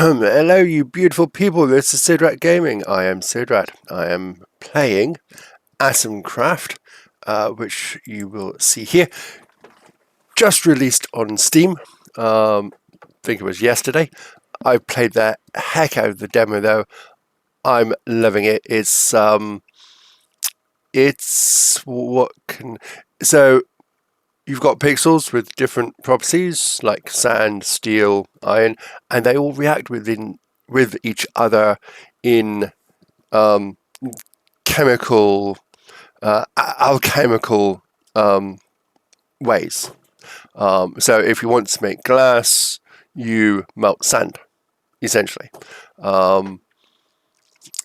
Hello, you beautiful people. This is Sidrat Gaming. I am Sidrat. I am playing AtomCraft, which you will see here. Just released on Steam. I think it was yesterday. I played the heck out of the demo, though. I'm loving it. So you've got pixels with different properties like sand, steel, iron, and they all react with each other in chemical, alchemical ways. So if you want to make glass, you melt sand, essentially.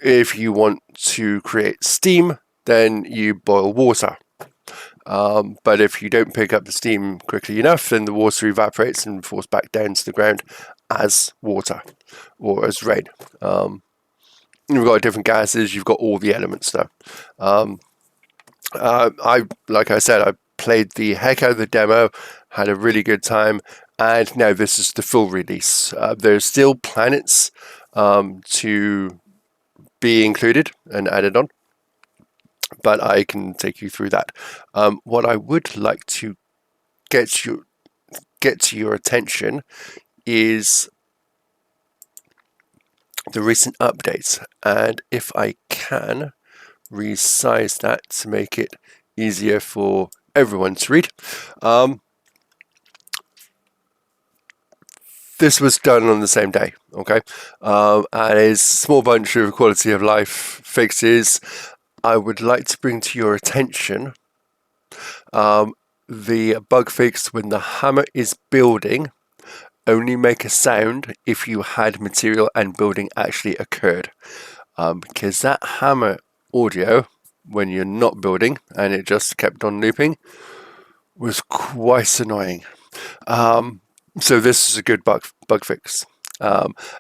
If you want to create steam, then you boil water. But if you don't pick up the steam quickly enough, then the water evaporates and falls back down to the ground as water or as rain. You've got different gases, you've got all the elements there. Like I said, I played the heck out of the demo, had a really good time, and now this is the full release. There's still planets to be included and added on, but I can take you through that. What I would like to get to your attention is the recent updates, and if I can resize that to make it easier for everyone to read. This was done on the same day, okay? And it's a small bunch of quality of life fixes. I would like to bring to your attention the bug fix when the hammer is building. Only make a sound if you had material and building actually occurred. Because that hammer audio, when you're not building and it just kept on looping, was quite annoying. So this is a good bug fix.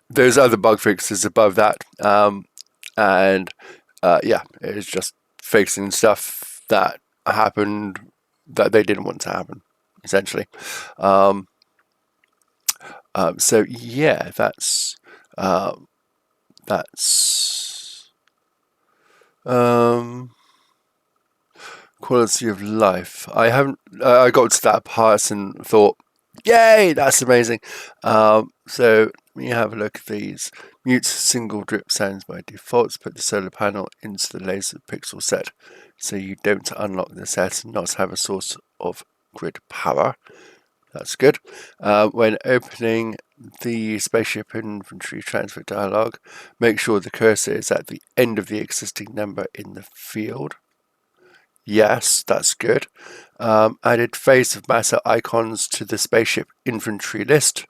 There's other bug fixes above that, and yeah, it's just fixing stuff that happened that they didn't want to happen, essentially. So yeah, that's quality of life. I got to that part and thought, yay, that's amazing. So we have a look at these. Mute single drip sounds by default. Put the solar panel into the laser pixel set so you don't unlock the set and not have a source of grid power. That's good. When opening the spaceship inventory transfer dialog, make sure the cursor is at the end of the existing number in the field. Yes, that's good. Added phase of matter icons to the spaceship inventory list.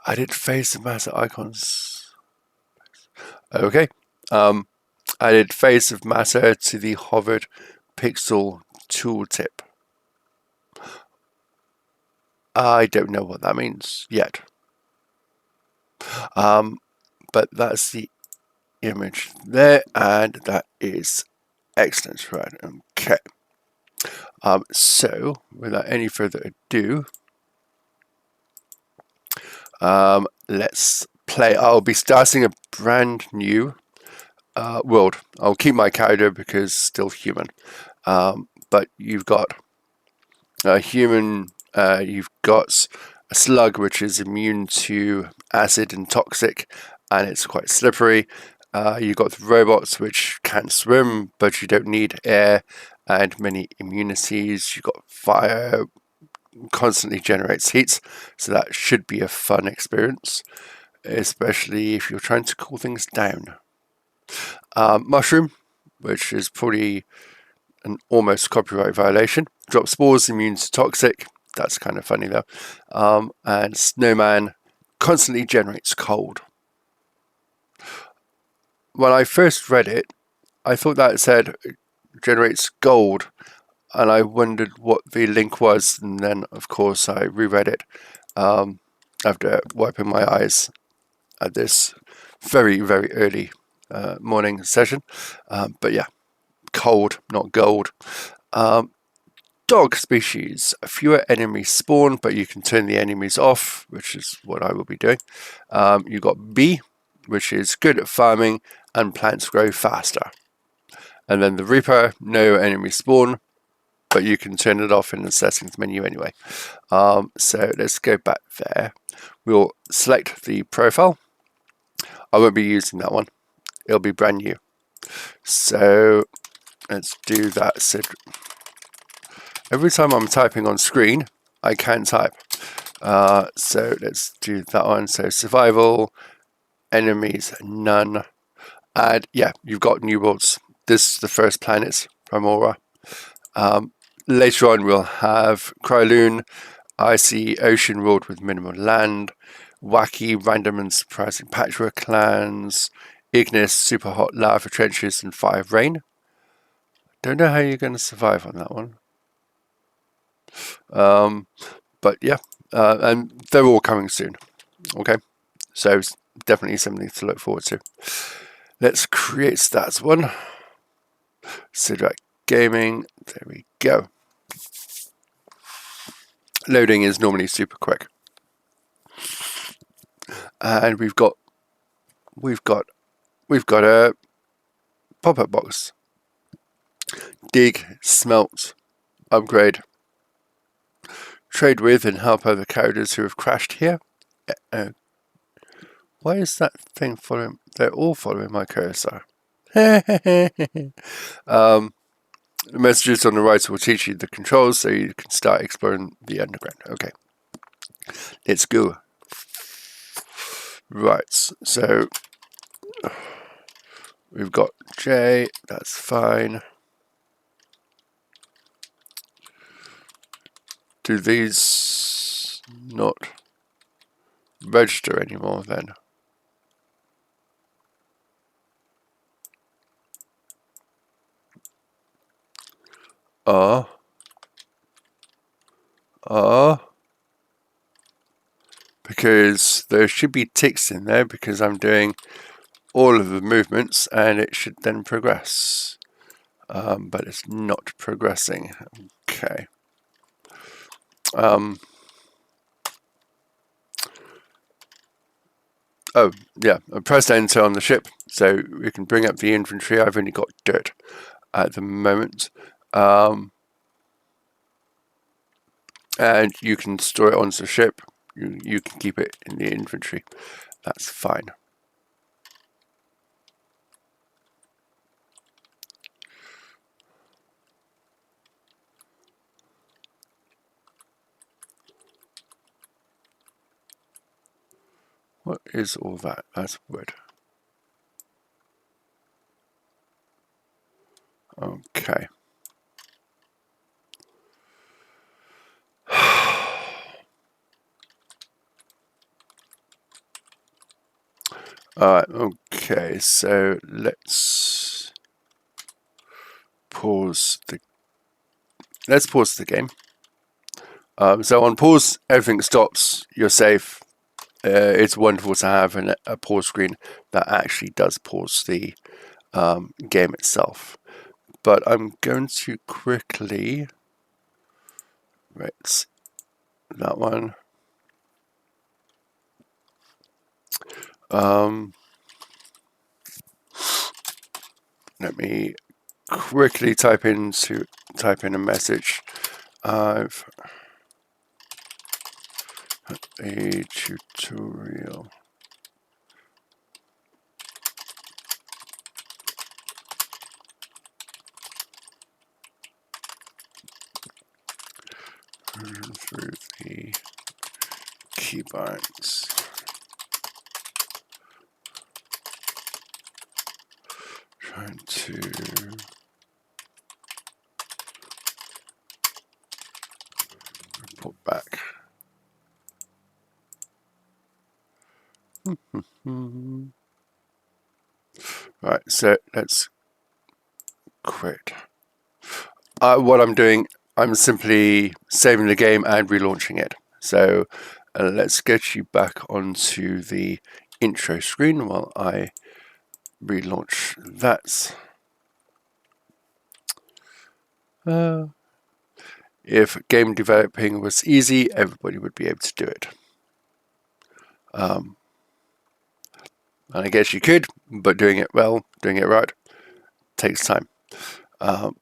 Added phase of matter icons. Okay. Added phase of matter to the hovered pixel tooltip. I don't know what that means yet. But that's the image there, and that is excellent, right? Okay. So without any further ado, let's play. I'll be starting a brand new world. I'll keep my character because still human. But you've got a human. You've got a slug which is immune to acid and toxic, and it's quite slippery. You've got the robots which can swim, but you don't need air and many immunities. You've got fire, constantly generates heat, so that should be a fun experience, especially if you're trying to cool things down. Mushroom, which is probably an almost copyright violation. Drop spores, immune to toxic. That's kind of funny though. And Snowman constantly generates cold. When I first read it, I thought that it said generates gold, and I wondered what the link was, and then of course I reread it after wiping my eyes at this very, very early morning session. But yeah, cold, not gold. dog species. Fewer enemies spawn, but you can turn the enemies off, which is what I will be doing. You got bee, which is good at farming and plants grow faster. And then the Reaper, no enemies spawn, but you can turn it off in the settings menu anyway. So let's go back there. We'll select the profile. I won't be using that one. It'll be brand new. So let's do that. So every time I'm typing on screen, I can type. So let's do that one. So survival, enemies, none. And yeah, you've got new worlds. This is the first planets, Primora. Later on, we'll have Kryloon, Icy Ocean World with minimal land, wacky, random and surprising patchwork clans, Ignis, super hot lava trenches, and fire rain. Don't know how you're going to survive on that one. But yeah, and they're all coming soon. Okay, so it's definitely something to look forward to. Let's create stats one. Sidrat Gaming. There we go. Loading is normally super quick, and we've got a pop-up box. Dig, smelt, upgrade, trade with and help other characters who have crashed here. Why is that thing following? They're all following my cursor. The messages on the right will teach you the controls so you can start exploring the underground. Okay, let's go. Right, so we've got J, that's fine. Do these not register anymore then? Because there should be ticks in there because I'm doing all of the movements and it should then progress. But it's not progressing. Okay. Oh, yeah, I pressed enter on the ship so we can bring up the inventory. I've only got dirt at the moment. And you can store it onto the ship. You can keep it in the inventory. That's fine. What is all that? That's wood. Okay. Alright, okay, so let's pause the game. So on pause, everything stops, you're safe. It's wonderful to have a pause screen that actually does pause the game itself. But I'm going to quickly, right, that one. Let me quickly type in a message. I've a tutorial. Through the keybinds. Trying to report back. Right, so let's quit. What I'm doing, I'm simply saving the game and relaunching it. So let's get you back onto the intro screen while I relaunch that. If game developing was easy, everybody would be able to do it. And I guess you could, but doing it well, doing it right, takes time. I'll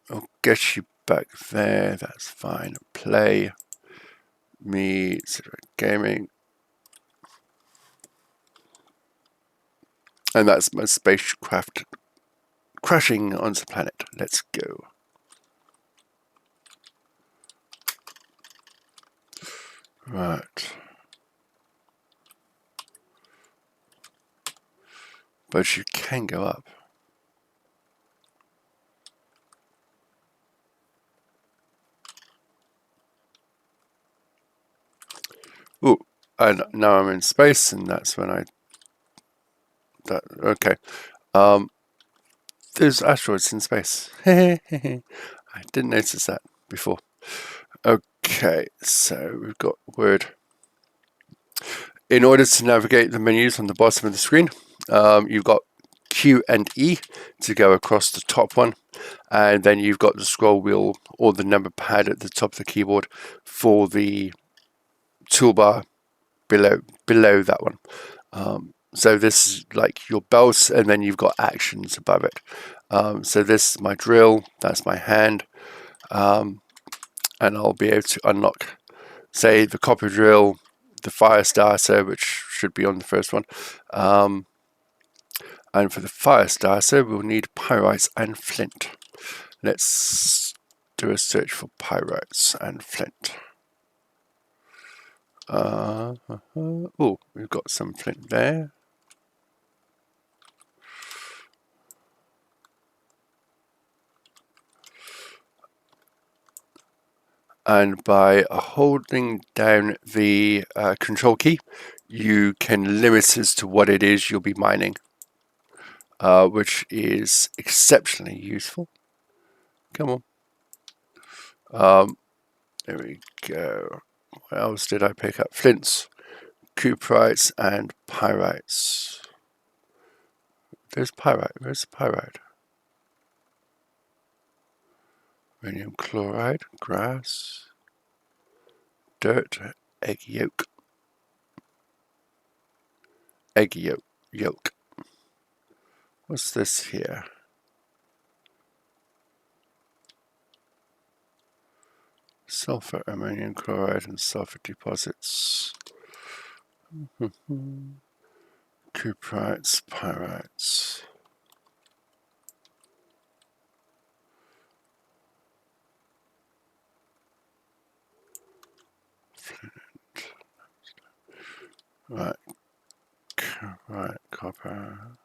get you back there, that's fine. Play me Sidrat Gaming. And that's my spacecraft crashing onto the planet. Let's go. Right. But you can go up. Ooh, and now I'm in space, and that's when okay. There's asteroids in space. I didn't notice that before. Okay, so we've got Word. In order to navigate the menus on the bottom of the screen, you've got Q and E to go across the top one, and then you've got the scroll wheel or the number pad at the top of the keyboard for the toolbar below that one. So this is like your belts, and then you've got actions above it. So this is my drill, that's my hand, and I'll be able to unlock, say, the copper drill, the fire starter, which should be on the first one. And for the fire starter, we'll need pyrites and flint. Let's do a search for pyrites and flint. Oh, we've got some flint there. And by holding down the control key, you can limit as to what it is you'll be mining, which is exceptionally useful. Come on. There we go. What else did I pick up? Flints, cuprites, and pyrites. There's pyrite. Where's the pyrite? Rhenium chloride, grass, dirt, egg yolk. Egg yolk. What's this here? Sulfur, ammonium chloride, and sulfur deposits. Cuprites, pyrites. Right, copper.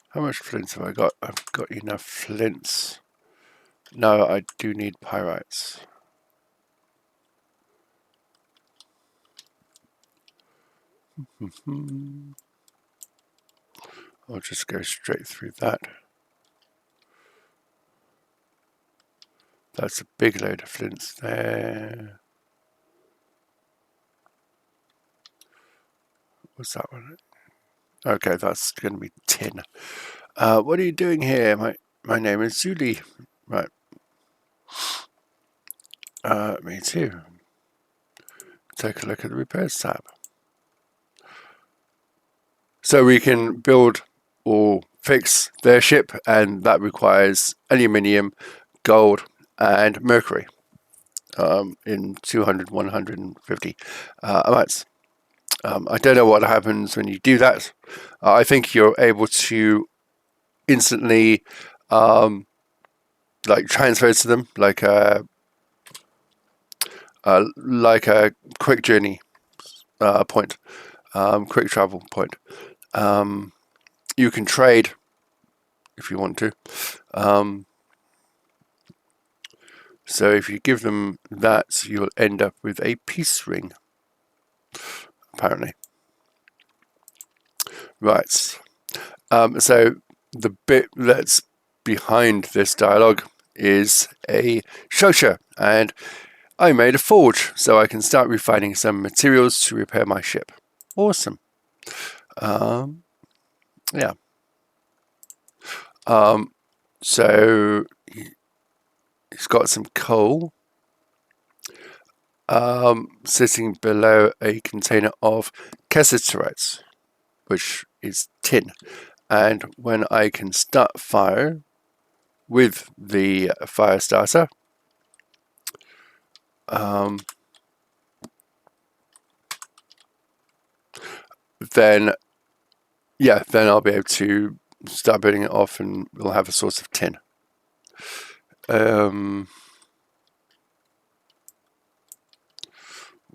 How much flints have I got? I've got enough flints. No, I do need pyrites. I'll just go straight through that. That's a big load of flints there. What's that one? Okay, that's going to be tin. What are you doing here? My name is Zuli. Right. Me too. Take a look at the repairs tab. So we can build or fix their ship, and that requires aluminium, gold, and mercury in 200, 150 amounts. I don't know what happens when you do that. I think you're able to instantly like transfer to them like a quick journey point, quick travel point. You can trade if you want to. So if you give them that, you'll end up with a peace ring, apparently. Right. So the bit that's behind this dialogue is a shosha, and I made a forge so I can start refining some materials to repair my ship. Awesome. Yeah. So It's got some coal sitting below a container of cassiterite, which is tin. And when I can start fire with the fire starter, then I'll be able to start burning it off, and we'll have a source of tin.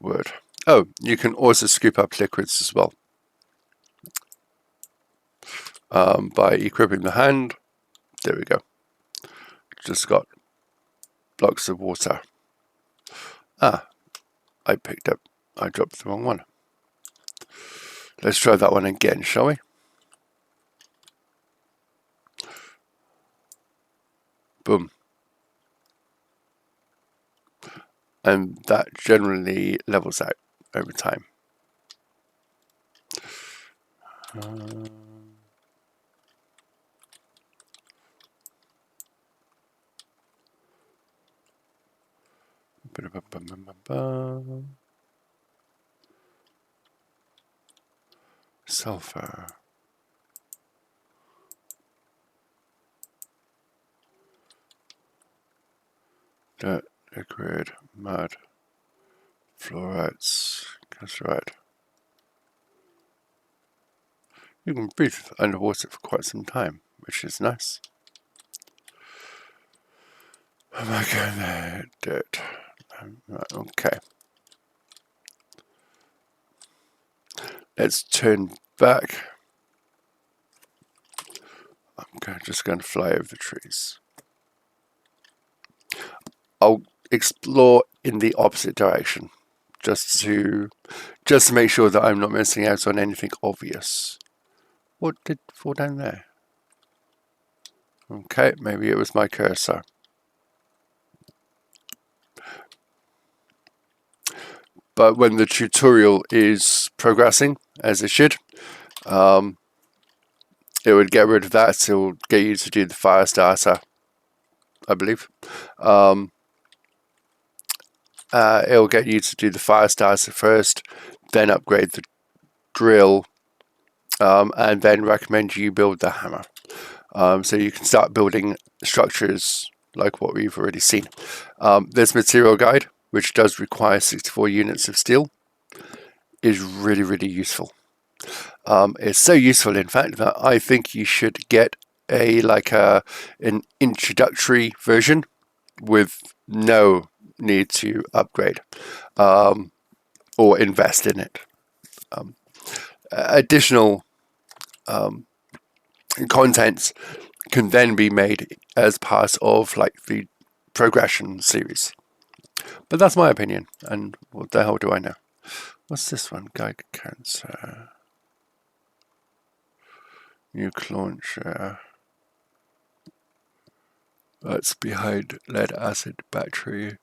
Wood. Oh, you can also scoop up liquids as well by equipping the hand. There we go. Just got blocks of water. I dropped the wrong one. Let's try that one again, shall we? Boom. And that generally levels out over time. Sulfur. Dirt, liquid, mud, fluorides, cassiterite. You can breathe underwater for quite some time, which is nice. Oh my god, there, dirt. Right, okay. Let's turn back. I'm just going to fly over the trees. I'll explore in the opposite direction, just to make sure that I'm not missing out on anything obvious. What did fall down there? Okay, maybe it was my cursor. But when the tutorial is progressing, as it should, it would get rid of that. It will get you to do the fire starter, I believe. It'll get you to do the fire starter first, then upgrade the drill, and then recommend you build the hammer. So you can start building structures like what we've already seen. This material guide, which does require 64 units of steel, is really, really useful. It's so useful, in fact, that I think you should get an introductory version with no need to upgrade or invest in it. Additional content can then be made as part of like the progression series. But that's my opinion, and what the hell do I know? What's this one? Geiger cancer. Nuke launcher. That's behind lead acid battery.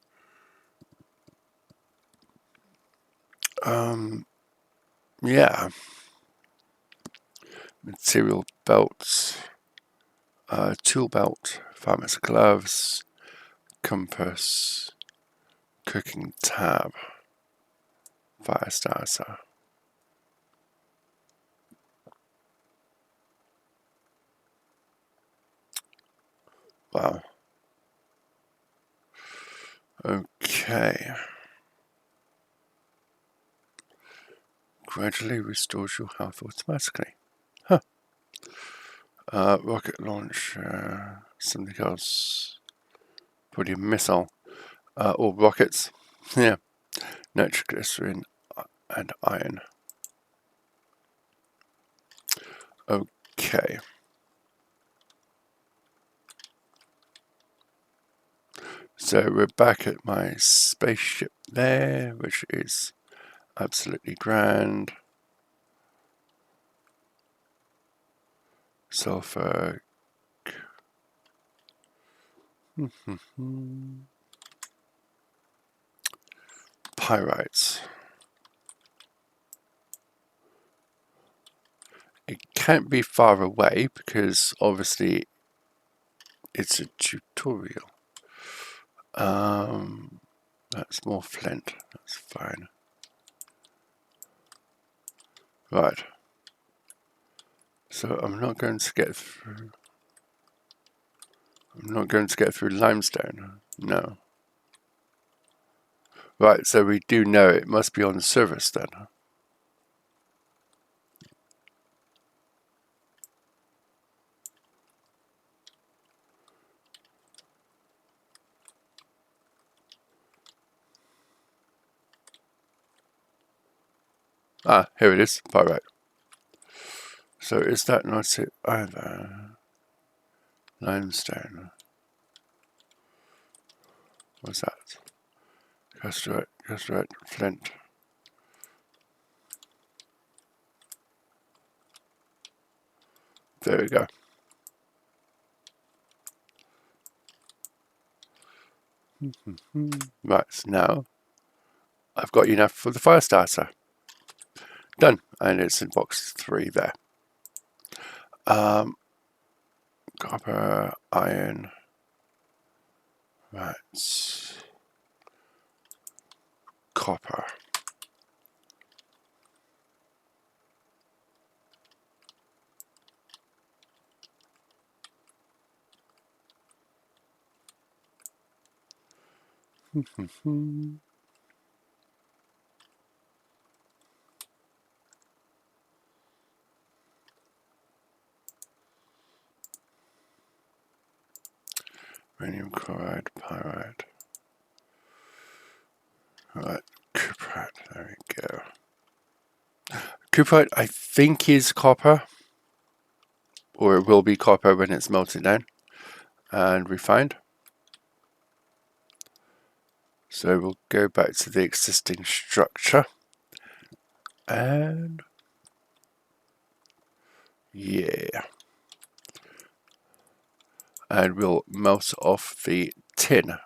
Yeah. Material belts. Tool belt. Farmer's gloves. Compass. Cooking tab. Fire starter. Wow. Okay. Gradually restores your health automatically. Huh. Rocket launcher. Something else. Probably a missile. Or rockets. Yeah. Nitroglycerin and iron. Okay. So we're back at my spaceship there, which is absolutely grand. Sulfur. Pyrites. It can't be far away because obviously it's a tutorial. That's more flint. That's fine. Right. So I'm not going to get through. I'm not going to get through limestone. No. Right. So we do know it must be on the surface then. Ah, here it is. Pyrite. So is that not it either? Limestone. What's that? Casterite, flint. There we go. Right, so now I've got enough for the fire starter. Done. And it's in box 3 there. Copper, iron. Right. Copper. Rhenium chloride, pyrite. Right, cuprite, there we go. Cuprite, I think, is copper, or it will be copper when it's melted down and refined. So we'll go back to the existing structure, and yeah, and we'll melt off the tin.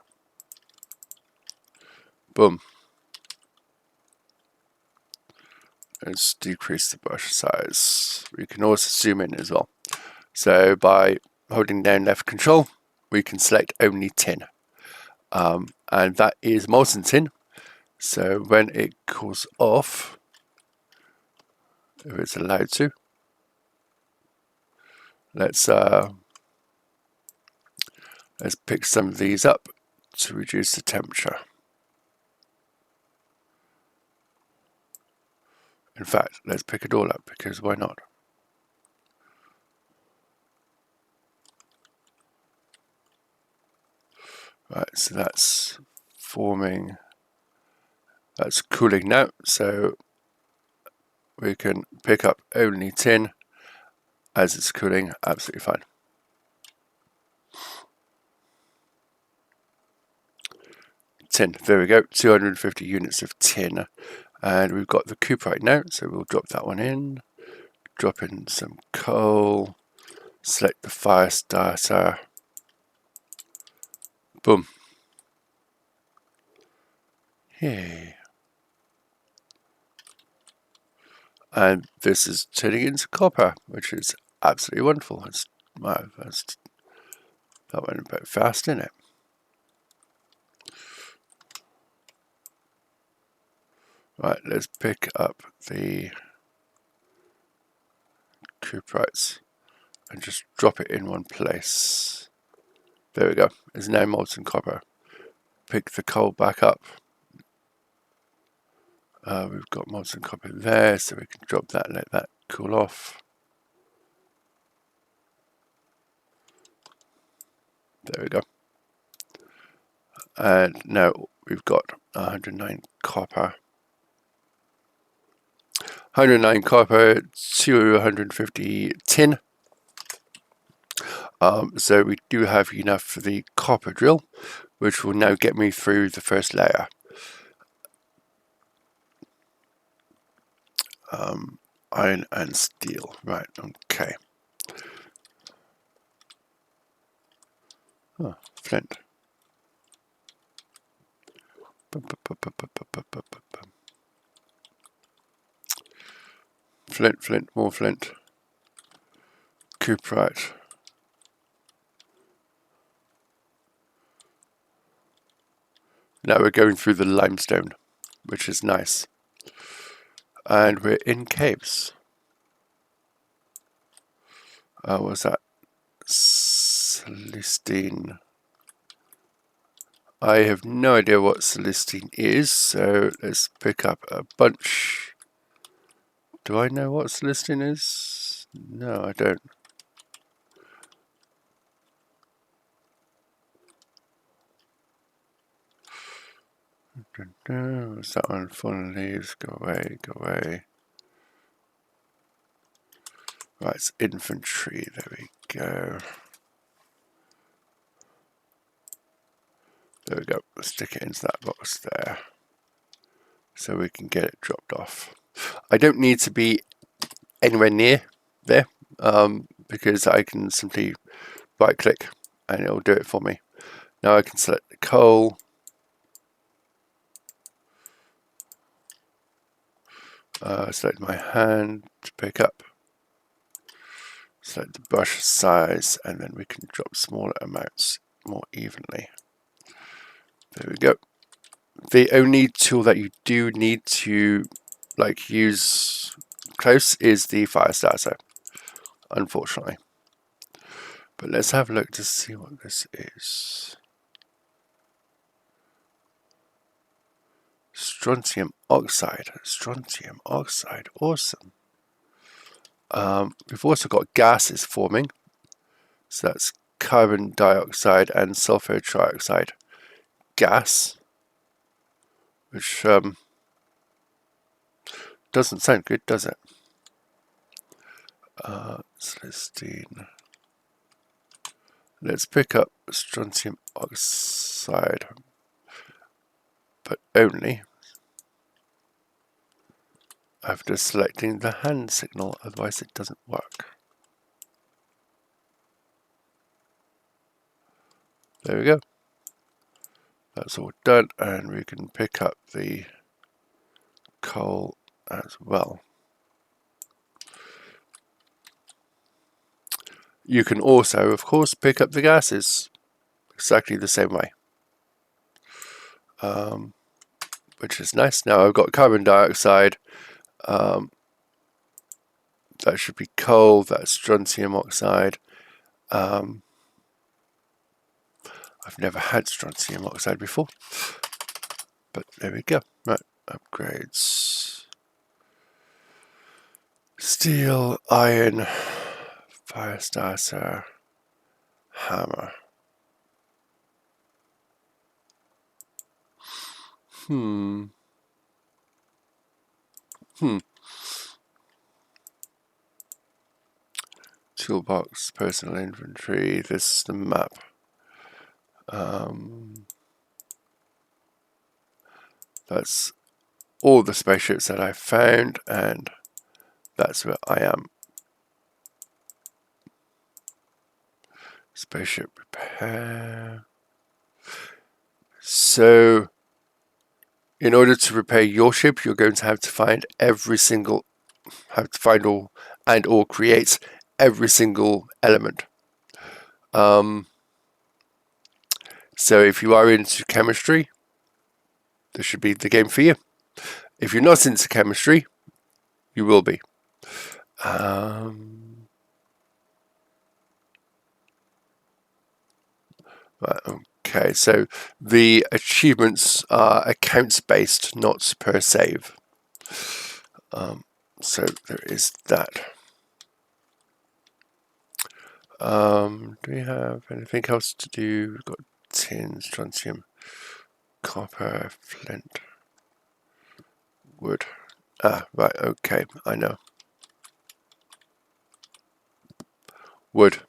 Boom. Let's decrease the brush size. We can also zoom in as well. So by holding down left control, we can select only tin. And that is molten tin. So when it cools off, if it's allowed to, let's pick some of these up to reduce the temperature. In fact, let's pick it all up, because why not? Right, so that's forming, that's cooling now, so we can pick up only tin as it's cooling, absolutely fine. Tin, there we go, 250 units of tin. And we've got the cuprite now, so we'll drop that one in, drop in some coal, select the fire starter, boom. Yay. And this is turning into copper, which is absolutely wonderful. That went a bit fast, didn't it? Right, let's pick up the cuprites and just drop it in one place. There we go. It's now molten copper. Pick the coal back up. We've got molten copper there, so we can drop that and let that cool off. There we go. And now we've got 109 copper. 109 copper, 250 tin. So we do have enough for the copper drill, which will now get me through the first layer. Iron and steel. Right, okay. Oh, flint. Flint, more flint. Cuprite. Now we're going through the limestone, which is nice. And we're in caves. What's that? Celestine. I have no idea what Celestine is, so let's pick up a bunch. Do I know what Celestine is? No, I don't. What's that one? Fallen leaves. Go away, go away. Right, it's infantry. There we go. There we go. Let's stick it into that box there, so we can get it dropped off. I don't need to be anywhere near there, because I can simply right click and it'll do it for me. Now I can select the coal. Select my hand to pick up. Select the brush size, and then we can drop smaller amounts more evenly. There we go. The only tool that you do need to use close is the fire starter, unfortunately. But let's have a look to see what this is. Strontium oxide. Strontium oxide. Awesome. We've also got gases forming. So that's carbon dioxide and sulfur trioxide gas, which doesn't sound good, does it? Celestine. Let's pick up strontium oxide, but only after selecting the hand signal, otherwise it doesn't work. There we go. That's all done, and we can pick up the coal as well. You can also, of course, pick up the gases exactly the same way, which is nice. Now I've got carbon dioxide. That should be coal. That's strontium oxide. I've never had strontium oxide before, but there we go. Right, upgrades. Steel, iron, fire starter, hammer. Toolbox, personal inventory. This is the map. That's all the spaceships that I found, and that's where I am. Spaceship repair. So, in order to repair your ship, you're going to have to find or create every single element. So if you are into chemistry, this should be the game for you. If you're not into chemistry, you will be. Right, okay, so the achievements are accounts based, not per save. So there is that. Do we have anything else to do? We've got tin, strontium, copper, flint, wood. Right, okay, I know. Wood.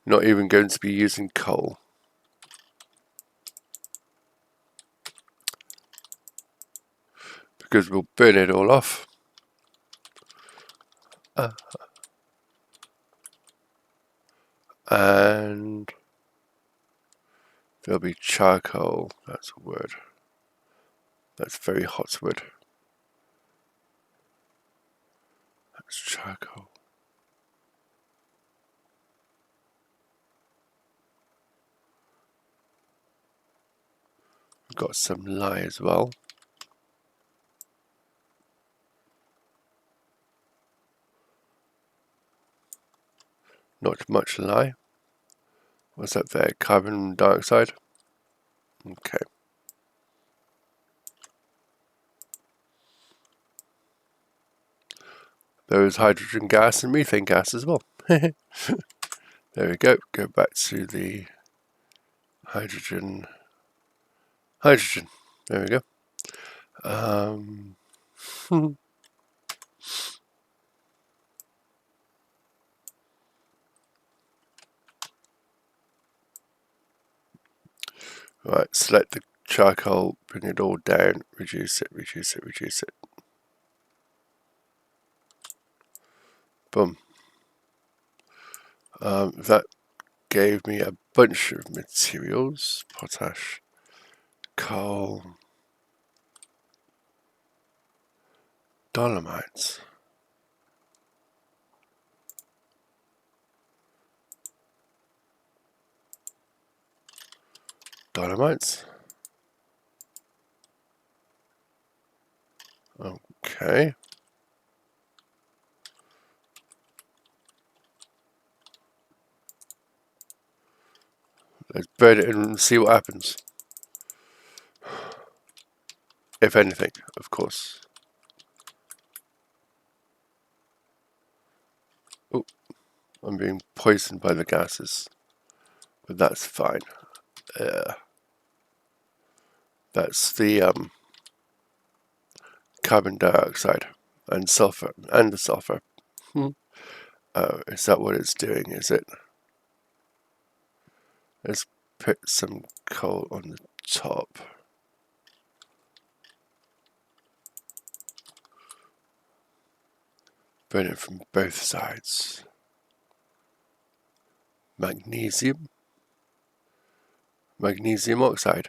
Not even going to be using coal. Because we'll burn it all off. And there'll be charcoal. That's wood. That's very hot wood. That's charcoal. got some lye as well. Not much lye. What's up there? Carbon dioxide. Okay. There is hydrogen gas and methane gas as well. There we go. Go back to the hydrogen. Hydrogen. There we go. Right, select the charcoal, bring it all down, reduce it, reduce it, reduce it. Boom. That gave me a bunch of materials. Potash, coal, dolomites. Dolomites. Okay. Let's burn it and see what happens. If anything, of course. Oh, I'm being poisoned by the gases. But that's fine. That's the carbon dioxide and sulfur and the sulfur. Oh, is that what it's doing? Is it? Let's put some coal on the top. Burn it from both sides. Magnesium. Magnesium oxide.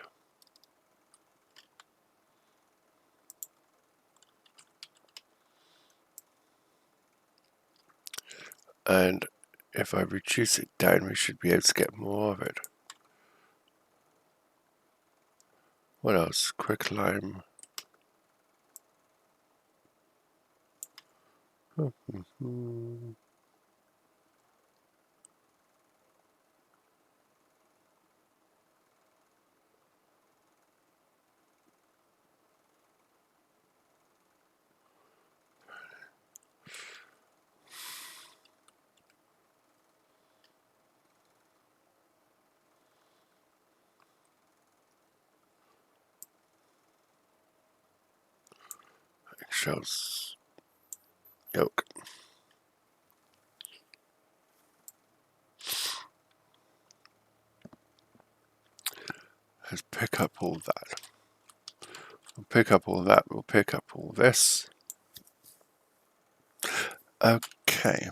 And if I reduce it down, we should be able to get more of it. What else? Quicklime. Eggshells. Yolk. Let's pick up all that. We'll pick up all that. We'll pick up all this. Okay.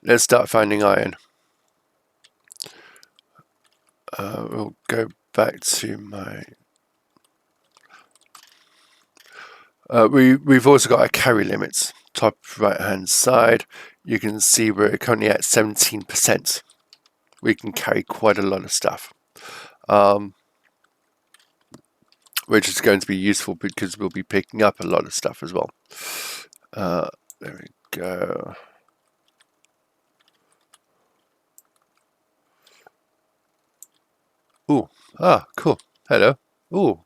Let's start finding iron. We'll go back to my... we've also got our carry limits. Top right hand side, you can see we're currently at 17%. We can carry quite a lot of stuff, which is going to be useful because we'll be picking up a lot of stuff as well. There we go. Ooh, cool. Hello. Ooh,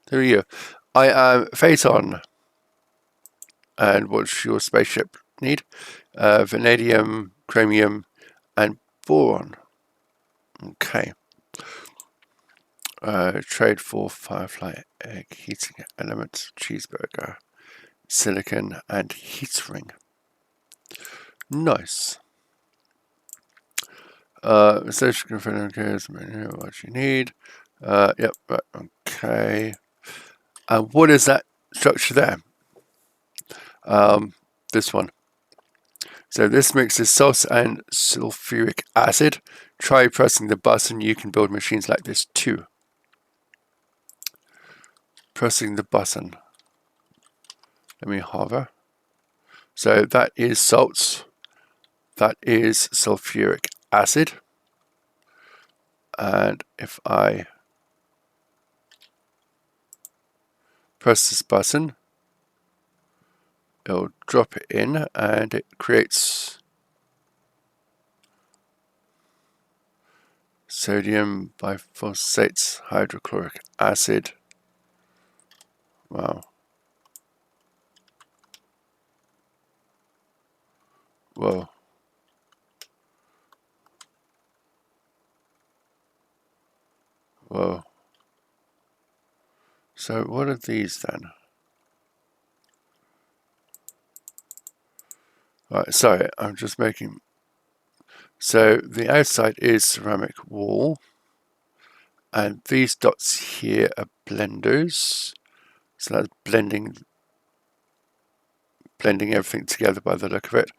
there we go. I am Phaeton. And what's your spaceship need? Vanadium, chromium, and boron. Okay. Trade for firefly, egg, heating element, cheeseburger, silicon, and heat ring. Nice. Station confirm what you need. Yep, right, okay. What is that structure there? This one. So this mixes salt and sulfuric acid. Try pressing the button. You can build machines like this too. Pressing the button. Let me hover. So that is salt. that is sulfuric acid. And if I press this button, it'll drop it in and it creates sodium biphosphate hydrochloric acid. Wow. Whoa. Whoa. So what are these then? Right, sorry, I'm just making... So the outside is ceramic wall. And these dots here are blenders. So that's blending everything together by the look of it.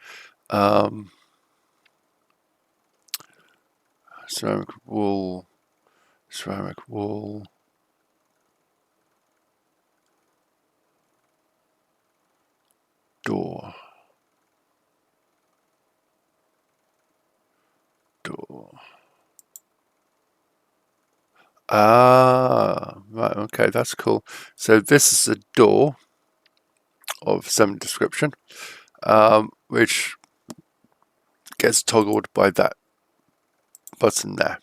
Ceramic wall, door. Ah, right, okay, that's cool. So this is a door of some description, which gets toggled by that button there.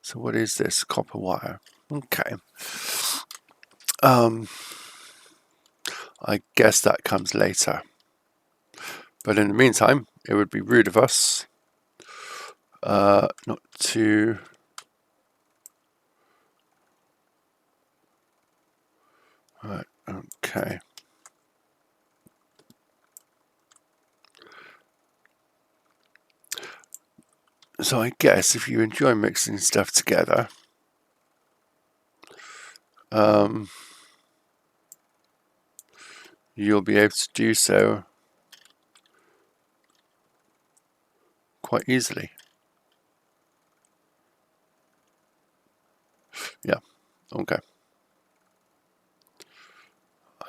So what is this? Copper wire. Okay. I guess that comes later. But in the meantime, it would be rude of us not to... Right, okay. So I guess if you enjoy mixing stuff together, you'll be able to do so quite easily. Yeah, okay.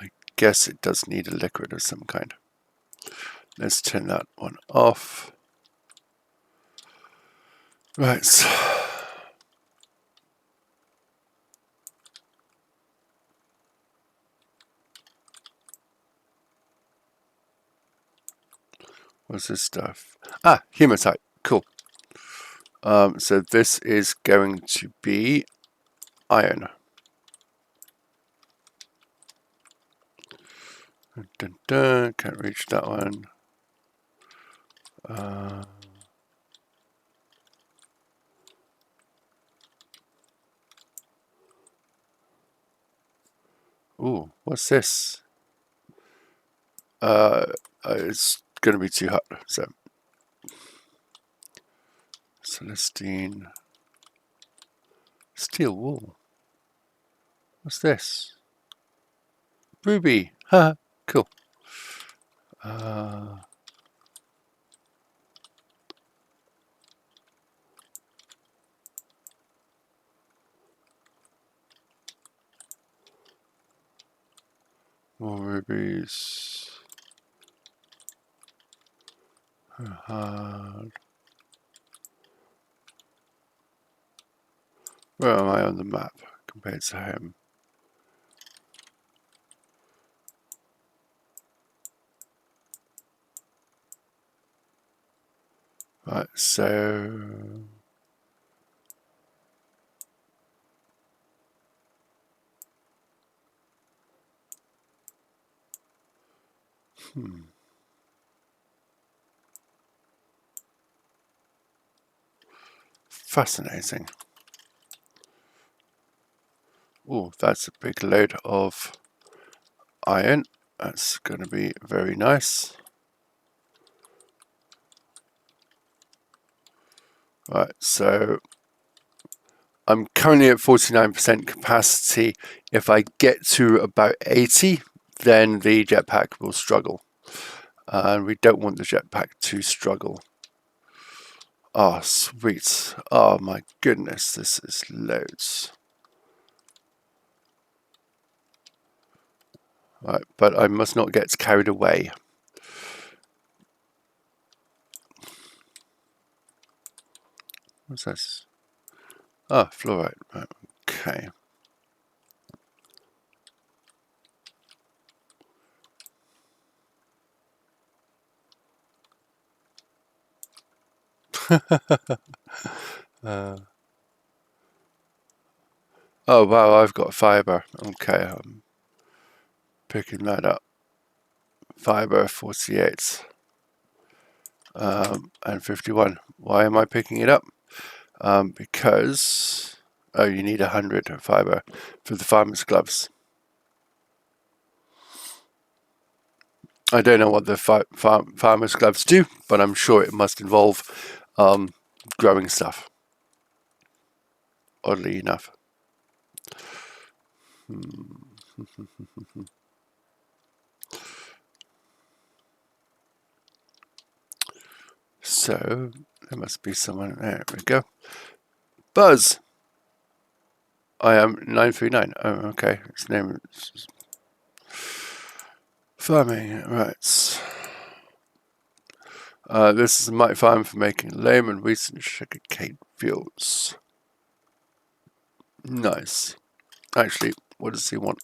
I guess it does need a liquid of some kind. Let's turn that one off. Right. What's this stuff? Ah, hematite. Cool. So this is going to be iron. Dun, dun, can't reach that one. Ooh, what's this? It's going to be too hot. So, Celestine steel wool. What's this? Ruby. Haha, cool. More rubies. Hard. Where am I on the map compared to him? Right, so... Fascinating. Oh, that's a big load of iron. That's going to be very nice. Right, so I'm currently at 49% capacity. If I get to about 80, then the jetpack will struggle. And we don't want the jetpack to struggle. Oh, sweet. Oh my goodness, this is loads. Right, but I must not get carried away. What's this? Ah, fluoride. Right, okay. Oh wow, I've got fiber. Okay, I'm picking that up. Fiber 48 and 51. Why am I picking it up? Because you need 100 fiber for the farmer's gloves. I don't know what the farmer's gloves do, but I'm sure it must involve growing stuff. Oddly enough. So there must be someone. There we go. Buzz. I am 939. Oh, okay. His name is farming. Right. This is a mite farm for making loam and wheat and sugar cane fields. Nice. Actually, what does he want?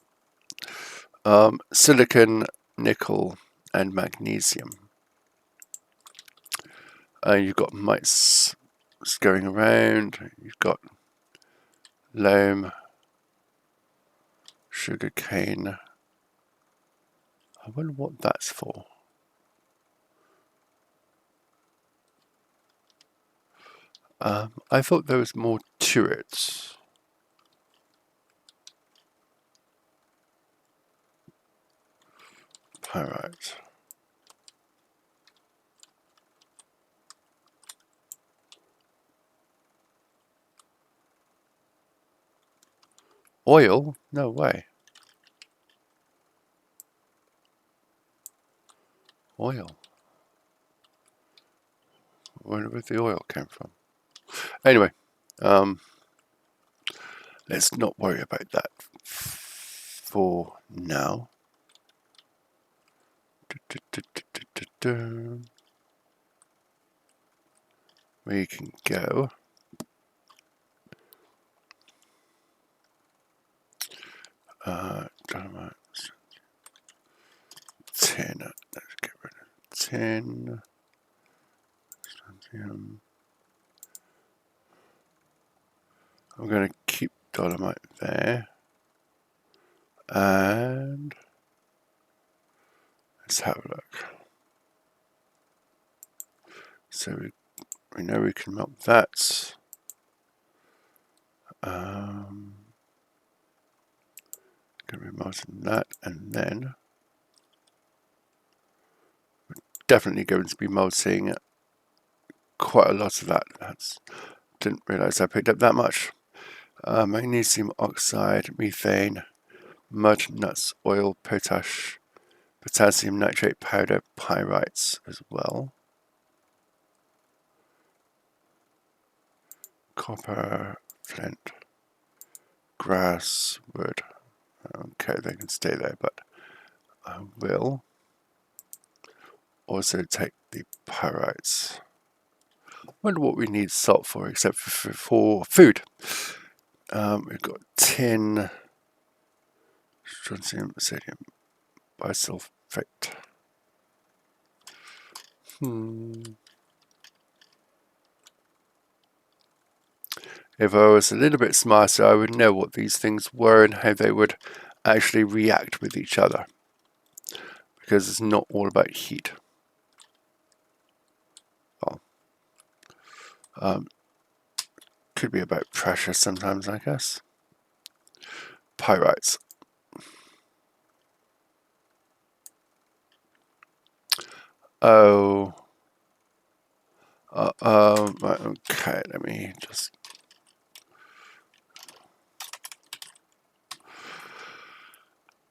Silicon, nickel, and magnesium. You've got mites going around. You've got loam, sugar cane. I wonder what that's for. I thought there was more to it. Alright. Oil? No way. Oil. I wonder where the oil came from. Anyway, let's not worry about that for now. We can go. Dynamite. 10. Let's get rid of 10. I'm going to keep dolomite there. And let's have a look. So we know we can melt that. Going to be melting that, and then we're definitely going to be melting quite a lot of that. Didn't realize I picked up that much. Magnesium oxide, methane, mud, nuts, oil, potash, potassium nitrate powder, pyrites as well. Copper, flint, grass, wood. Okay, they can stay there, but I will also take the pyrites. I wonder what we need salt for, except for food. We've got tin, strontium, sodium, bisulfate. If I was a little bit smarter, I would know what these things were and how they would actually react with each other. Because it's not all about heat. Well, could be about pressure sometimes, I guess. Pyrites. Oh. Right, okay, let me just...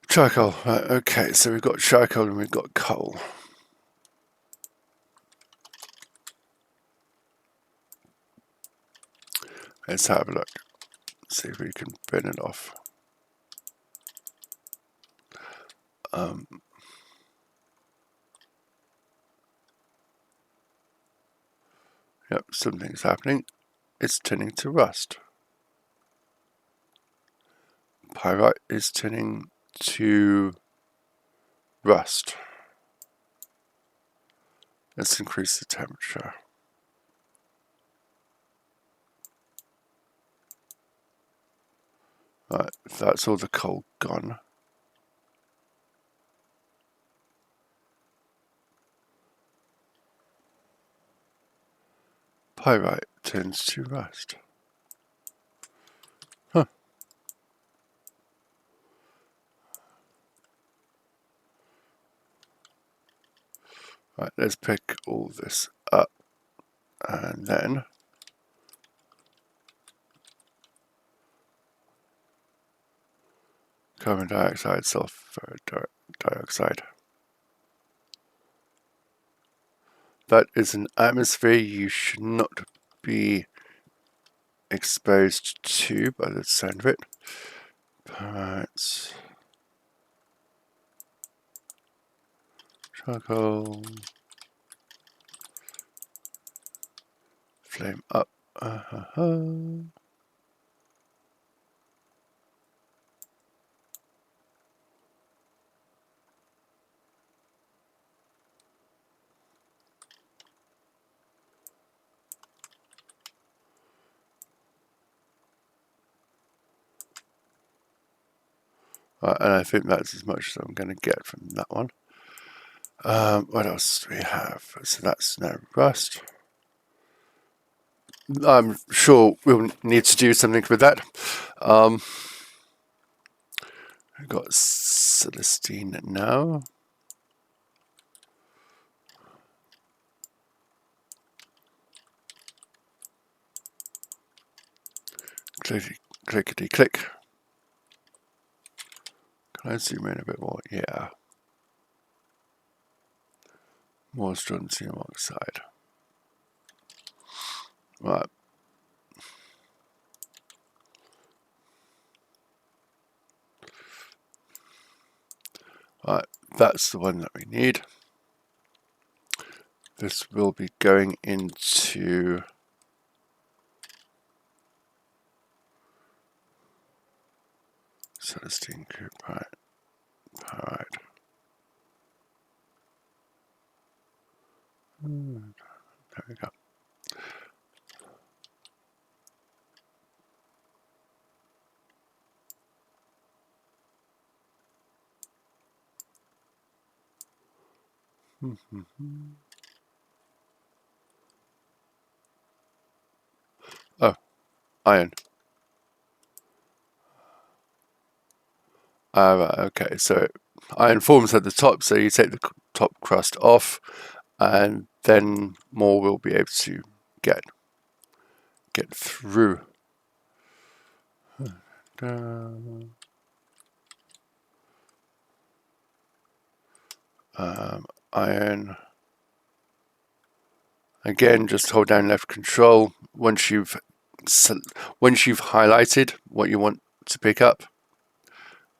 Charcoal. Right, okay, so we've got charcoal and we've got coal. Let's have a look. See if we can burn it off. Yep, something's happening. is turning to rust. Pyrite is turning to rust. Let's increase the temperature. Right, that's all the coal gone. Pyrite turns to rust. Huh. Right, let's pick all this up and then carbon dioxide, sulfur dioxide. That is an atmosphere you should not be exposed to by the sound of it. Pyrite, charcoal, flame up. And I think that's as much as I'm going to get from that one. What else do we have? So that's now rust. I'm sure we'll need to do something with that. We've got Celestine now. Clickety click. Can I zoom in a bit more? Yeah. More strontium oxide. Right. Right, that's the one that we need. This will be going into Celestine cooperite. Pyrite. There we go. Oh, iron. Right, okay, so iron forms at the top, so you take the top crust off, and then more will be able to get through. Iron. Again, just hold down left control once you've highlighted what you want to pick up.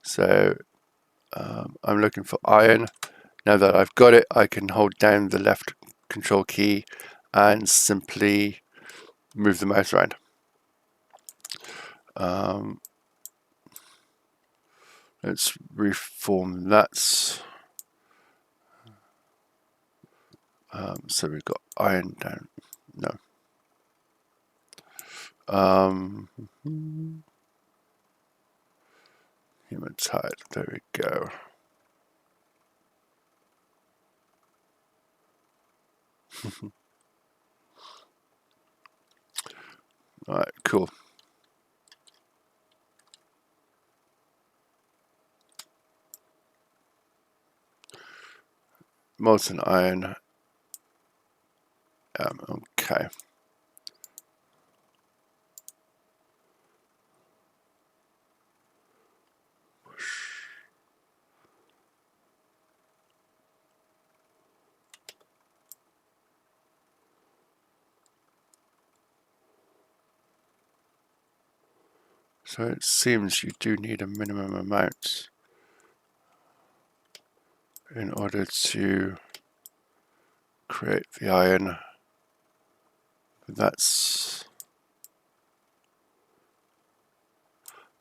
So I'm looking for iron. Now that I've got it, I can hold down the left control key and simply move the mouse around. Let's reform that. So we've got iron down. No. Hematite. There we go. All right, cool. Molten iron. Okay. So it seems you do need a minimum amount in order to create the iron. That's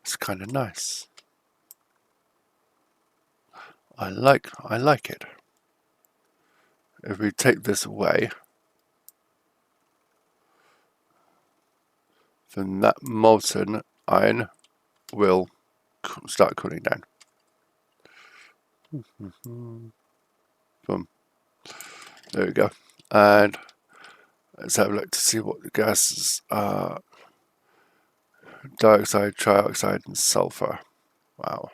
It's kind of nice. I like it. If we take this away, then that molten iron will start cooling down. Boom. There we go. And let's have a look to see what the gases are. Dioxide, trioxide, and sulfur. Wow.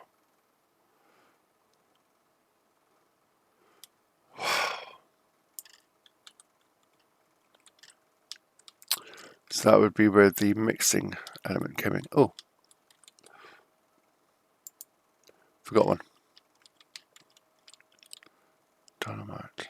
So that would be where the mixing element came in. Oh, forgot one. Dynamite.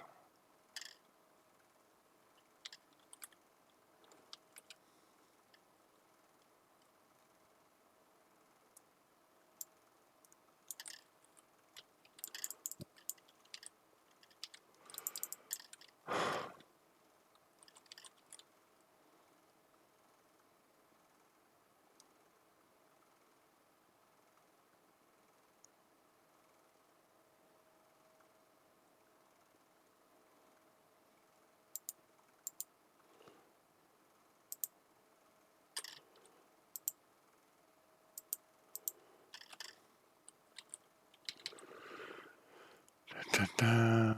Da, da.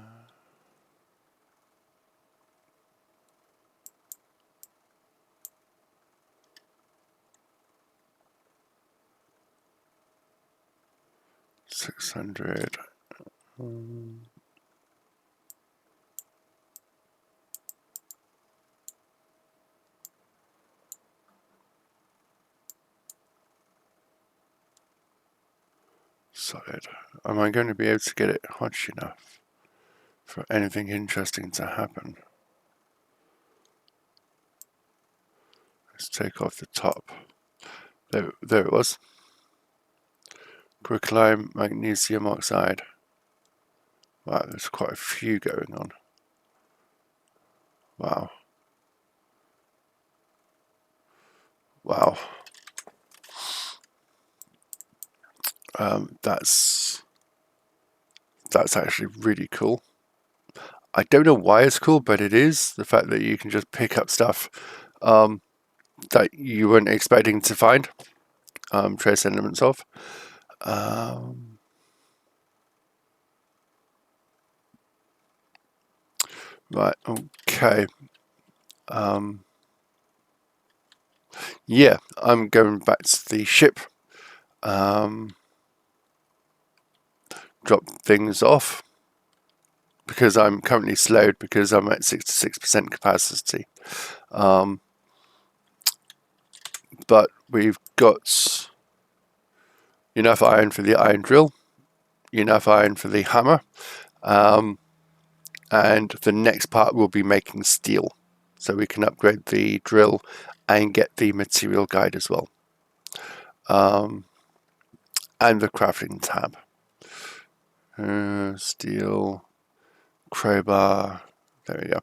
$600. Solid. Am I going to be able to get it hot enough for anything interesting to happen? Let's take off the top. There it was. Quicklime magnesium oxide. Wow, there's quite a few going on. Wow. Wow. That's actually really cool. I don't know why it's cool, but it is. The fact that you can just pick up stuff that you weren't expecting to find trace elements of. Right, okay. Yeah, I'm going back to the ship. Drop things off because I'm currently slowed because I'm at 66% capacity. But we've got enough iron for the iron drill, enough iron for the hammer, and the next part will be making steel, so we can upgrade the drill and get the material guide as well, and the crafting tab. Steel, crowbar, there we go.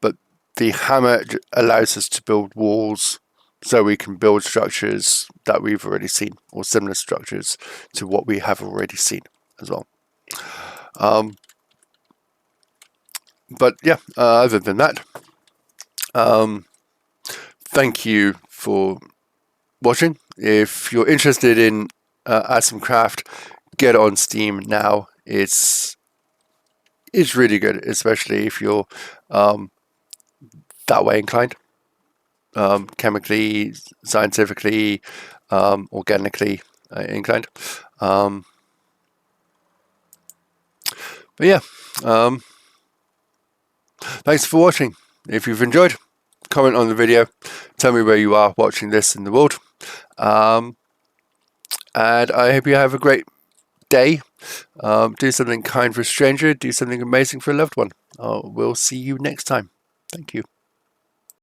But the hammer allows us to build walls, so we can build structures that we've already seen, or similar structures to what we have already seen as well. But yeah, other than that, thank you for watching. If you're interested in AtomCraft, get it on Steam now. It's really good, especially if you're that way inclined, chemically, scientifically, organically inclined. But yeah, thanks for watching. If you've enjoyed, comment on the video, tell me where you are watching this in the world, and I hope you have a great day. Do something kind for a stranger, do something amazing for a loved one. We'll see you next time. Thank you.